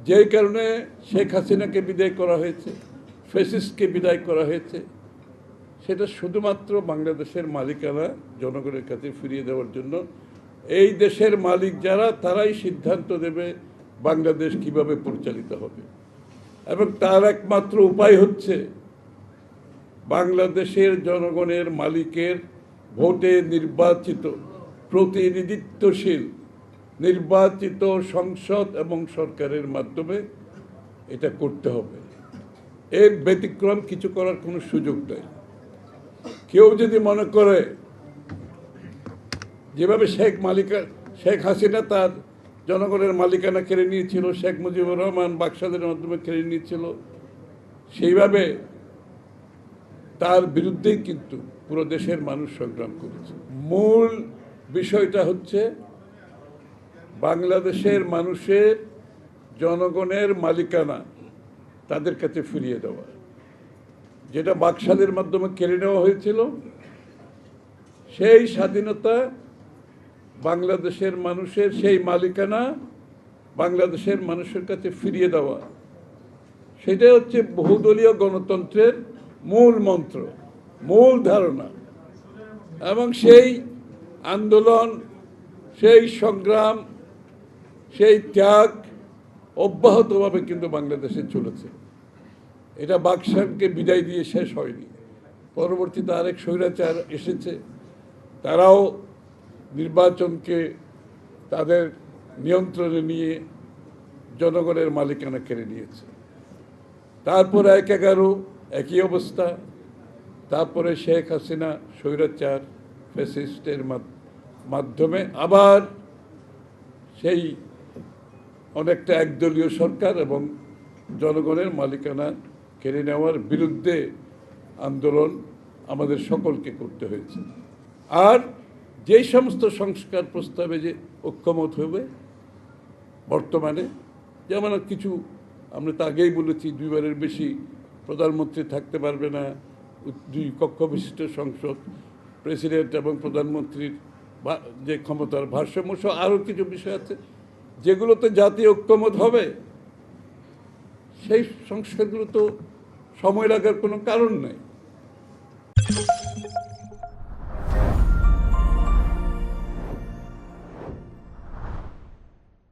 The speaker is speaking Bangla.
যেই কারণে শেখ হাসিনাকে বিদায় করা হয়েছে, ফ্যাসিস্টকে বিদায় করা হয়েছে, সেটা শুধুমাত্র বাংলাদেশের মালিকানা জনগণের কাছে ফিরিয়ে দেওয়ার জন্য। এই দেশের মালিক যারা, তারাই সিদ্ধান্ত দেবে বাংলাদেশ কিভাবে পরিচালিত হবে, এবং তার একমাত্র উপায় হচ্ছে বাংলাদেশের জনগণের মালিকের ভোটে নির্বাচিত প্রতিনিধিত্বশীল নির্বাচিত সংসদ এবং সরকারের মাধ্যমে এটা করতে হবে। এর ব্যতিক্রম কিছু করার কোনো সুযোগ নেই। কেউ যদি মনে করে যেভাবে শেখ হাসিনা তার জনগণের মালিকানা কেড়ে নিয়েছিল, শেখ মুজিবুর রহমান বাকশালের মাধ্যমে কেড়ে নিয়েছিল, সেইভাবে তার বিরুদ্ধেই কিন্তু পুরো দেশের মানুষ সংগ্রাম করেছে। মূল বিষয়টা হচ্ছে বাংলাদেশের মানুষের জনগণের মালিকানা তাদের কাছে ফিরিয়ে দেওয়া। যেটা বাকশালের মাধ্যমে কেড়ে নেওয়া হয়েছিল, সেই স্বাধীনতা বাংলাদেশের মানুষের, সেই মালিকানা বাংলাদেশের মানুষের কাছে ফিরিয়ে দেওয়া, সেটা হচ্ছে বহুদলীয় গণতন্ত্রের মূল মন্ত্র, মূল ধারণা। এবং সেই আন্দোলন, সেই সংগ্রাম, সেই ত্যাগ অব্যাহতভাবে কিন্তু বাংলাদেশে চলেছে। এটা বাকশালকে বিদায় দিয়ে শেষ হয়নি। পরবর্তীতে আরেক স্বৈরাচার এসেছে, তারাও নির্বাচনকে তাদের নিয়ন্ত্রণে নিয়ে জনগণের মালিকানা কেড়ে নিয়েছে। তারপর ১/১১ একই অবস্থা। তারপরে শেখ হাসিনা স্বৈরাচার ফ্যাসিস্টের মাধ্যমে আবার সেই অনেকটা একদলীয় সরকার এবং জনগণের মালিকানা কেড়ে নেওয়ার বিরুদ্ধে আন্দোলন আমাদের সকলকে করতে হয়েছে। আর যেই সমস্ত সংস্কার প্রস্তাবে যে ঐক্যমত হবে বর্তমানে, যেমন কিছু আমরা তো আগেই বলেছি, 2বারের বেশি প্রধানমন্ত্রী থাকতে পারবে না, 2 কক্ষ বিশিষ্ট সংসদ, প্রেসিডেন্ট এবং প্রধানমন্ত্রীর যে ক্ষমতার ভারসাম্য সহ আরও কিছু বিষয় আছে যেগুলোতে জাতীয় ঐক্যমত হবে। সেই সংস্কারগুলো তো সময় লাগার কোনো কারণ নেই।